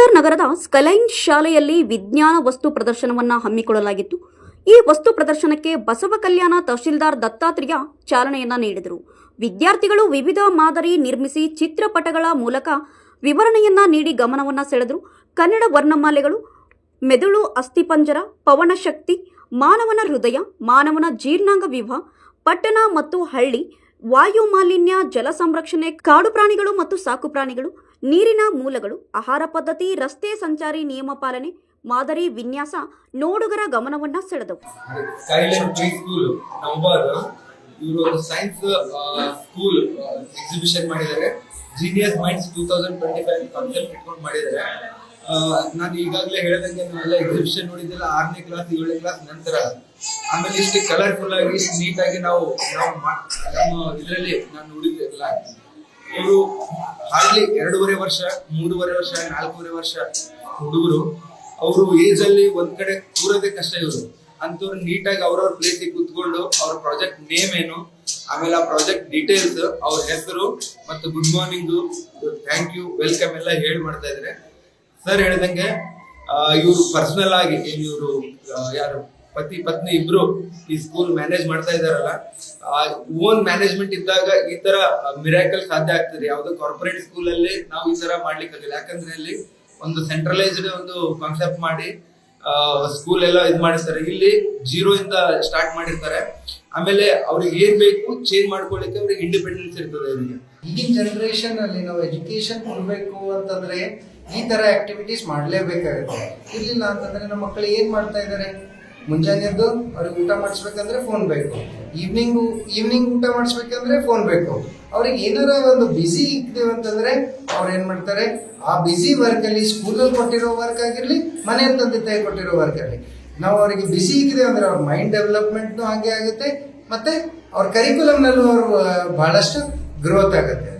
ತಹಶೀಲ್ದಾರ್ ನಗರದ ಸ್ಕೈಲೈನ್ ಶಾಲೆಯಲ್ಲಿ ವಿಜ್ಞಾನ ವಸ್ತು ಪ್ರದರ್ಶನವನ್ನು ಹಮ್ಮಿಕೊಳ್ಳಲಾಗಿತ್ತು. ಈ ವಸ್ತು ಪ್ರದರ್ಶನಕ್ಕೆ ಬಸವ ಕಲ್ಯಾಣ ತಹಶೀಲ್ದಾರ್ ದತ್ತಾತ್ರೇಯ ಚಾಲನೆಯನ್ನ ನೀಡಿದರು. ವಿದ್ಯಾರ್ಥಿಗಳು ವಿವಿಧ ಮಾದರಿ ನಿರ್ಮಿಸಿ ಚಿತ್ರಪಟಗಳ ಮೂಲಕ ವಿವರಣೆಯನ್ನ ನೀಡಿ ಗಮನವನ್ನು ಸೆಳೆದರು. ಕನ್ನಡ ವರ್ಣಮಾಲೆಗಳು, ಮೆದುಳು ಅಸ್ಥಿಪಂಜರ, ಪವನಶಕ್ತಿ, ಮಾನವನ ಹೃದಯ, ಮಾನವನ ಜೀರ್ಣಾಂಗ ವಿಭಾಗ, ಪಟ್ಟಣ ಮತ್ತು ಹಳ್ಳಿ, ವಾಯು ಮಾಲಿನ್ಯ, ಜಲ ಸಂರಕ್ಷಣೆ, ಕಾಡು ಪ್ರಾಣಿಗಳು ಮತ್ತು ಸಾಕು ಪ್ರಾಣಿಗಳು, ನೀರಿನ ಮೂಲಗಳು, ಆಹಾರ ಪದ್ಧತಿ, ರಸ್ತೆ ಸಂಚಾರಿ ನಿಯಮ ಪಾಲನೆ, ಮಾದರಿ ವಿನ್ಯಾಸ ನೋಡುಗರ ಗಮನವನ್ನ ಸೆಳೆದವು. ಸ್ಕೈಲೈನ್ ಸ್ಕೂಲ್ ಇವರು ಒಂದು ಸೈನ್ಸ್ ಸ್ಕೂಲ್ ಎಕ್ಸಿಬಿಷನ್ ಮಾಡಿದ್ದಾರೆ. ಜೀನಿಯಸ್ ಮೈಂಡ್ಸ್ 2025 ಕಾನ್ಸೆಪ್ಟ್ ಇಟ್ಕೊಂಡು ಮಾಡಿದ್ದಾರೆ. ನಾನು ಈಗಾಗಲೇ ಹೇಳ್ದಂಗೆ ನಾವೆಲ್ಲ ಎಕ್ಸಿಬಿಷನ್ ನೋಡಿದ್ದೆಲ್ಲ 6ನೇ ಕ್ಲಾಸ್ 7ನೇ ಕ್ಲಾಸ್ ನಂತರ. ಆಮೇಲೆ ಇಷ್ಟು ಕಲರ್ಫುಲ್ ಆಗಿ ಇಷ್ಟು ನೀಟಾಗಿ ನಾವು ನಮ್ಮ ಇದರಲ್ಲಿ ನಾನು ನೋಡಿದ್ದಿಲ್ಲ. ಇವರು ಹಾರ್ಡ್ಲಿ 2.5 ವರ್ಷ 3.5 ವರ್ಷ 4.5 ವರ್ಷ ಹುಡುಗರು. ಅವರು ಏಜ್ ಅಲ್ಲಿ ಒಂದ್ ಕಡೆ ಕೂರೋದೇ ಕಷ್ಟ. ಇವರು ಅಂತವ್ರು ನೀಟಾಗಿ ಅವ್ರವ್ರ ಪ್ಲೇಸಿಗೆ ಕೂತ್ಕೊಂಡು ಅವ್ರ ಪ್ರಾಜೆಕ್ಟ್ ನೇಮ್ ಏನು, ಆಮೇಲೆ ಆ ಪ್ರಾಜೆಕ್ಟ್ ಡೀಟೇಲ್ಸ್, ಅವ್ರ ಹೆಸರು ಮತ್ತು good morning, thank you, welcome ಎಲ್ಲ ಹೇಳಿ ಮಾಡ್ತಾ ಇದ್ದಾರೆ. ಸರ್ ಹೇಳ್ದಂಗೆ ಇವರು ಪರ್ಸನಲ್ ಆಗಿ ಇವರು ಯಾರು ಪತಿ ಪತ್ನಿ ಇಬ್ರು ಈ ಸ್ಕೂಲ್ ಮ್ಯಾನೇಜ್ ಮಾಡ್ತಾ ಇದಾರಲ್ಲ, ಓನ್ ಮ್ಯಾನೇಜ್ಮೆಂಟ್ ಇದ್ದಾಗ ಈ ತರ ಮಿರಾಕಲ್ ಸಾಧ್ಯ ಆಗ್ತದೆ. ಯಾವ್ದೋ ಕಾರ್ಪೊರೇಟ್ ಸ್ಕೂಲ್ ಅಲ್ಲಿ ನಾವು ಈ ತರ ಮಾಡ್ಲಿಕ್ಕೆ ಆಗಿಲ್ಲ. ಯಾಕಂದ್ರೆ ಅಲ್ಲಿ ಒಂದು ಸೆಂಟ್ರಲೈಸ್ಡ್ ಒಂದು ಕಾನ್ಸೆಪ್ಟ್ ಮಾಡಿ ಸ್ಕೂಲ್ ಎಲ್ಲ ಇದು ಮಾಡಿರ್ತಾರೆ. ಇಲ್ಲಿ 0 ಇಂದ ಸ್ಟಾರ್ಟ್ ಮಾಡಿರ್ತಾರೆ. ಆಮೇಲೆ ಅವ್ರಿಗೆ ಏನ್ ಬೇಕು ಚೇಂಜ್ ಮಾಡ್ಕೊಳ್ಳಿಕ್ಕೆ ಅವ್ರಿಗೆ ಇಂಡಿಪೆಂಡೆನ್ಸ್ ಇರ್ತದೆ. ಇವರಿಗೆ ಈಗಿನ ಜನರೇಷನ್ ಅಲ್ಲಿ ನಾವು ಎಜುಕೇಶನ್ ಕೊಡ್ಬೇಕು ಅಂತಂದ್ರೆ ಈ ತರ ಆಕ್ಟಿವಿಟೀಸ್ ಮಾಡ್ಲೇಬೇಕಾಗುತ್ತೆ. ಇರ್ಲಿಲ್ಲ ಅಂತಂದ್ರೆ ನಮ್ಮ ಮಕ್ಕಳು ಏನ್ ಮಾಡ್ತಾ ಇದಾರೆ, ಮುಂಜಾನೆ ಎದ್ದು ಅವ್ರಿಗೆ ಊಟ ಮಾಡಿಸ್ಬೇಕಂದ್ರೆ ಫೋನ್ ಬೇಕು, ಈವ್ನಿಂಗ್ ಊಟ ಮಾಡಿಸ್ಬೇಕಂದ್ರೆ ಫೋನ್ ಬೇಕು. ಅವ್ರಿಗೆ ಏನಾರ ಒಂದು ಬಿಸಿ ಇದ್ದೇವೆ ಅಂತಂದ್ರೆ ಅವ್ರು ಏನ್ ಮಾಡ್ತಾರೆ, ಆ ಬಿಸಿ ವರ್ಕ್ ಅಲ್ಲಿ ಸ್ಕೂಲಲ್ಲಿ ಕೊಟ್ಟಿರೋ ವರ್ಕ್ ಆಗಿರ್ಲಿ, ಮನೆಯಲ್ಲಿ ತಂದೆ ತಾಯಿ ಕೊಟ್ಟಿರೋ ವರ್ಕ್ ಆಗಲಿ, ನಾವು ಅವರಿಗೆ ಬಿಸಿ ಇಕ್ಕಿದೆ ಅಂದ್ರೆ ಅವ್ರ ಮೈಂಡ್ ಡೆವಲಪ್ಮೆಂಟ್ನು ಹಾಗೆ ಆಗುತ್ತೆ, ಮತ್ತೆ ಅವ್ರ ಕರಿಕ್ಯುಲಮ್ನಲ್ಲೂ ಅವ್ರು ಬಹಳಷ್ಟು ಗ್ರೋತ್ ಆಗುತ್ತೆ.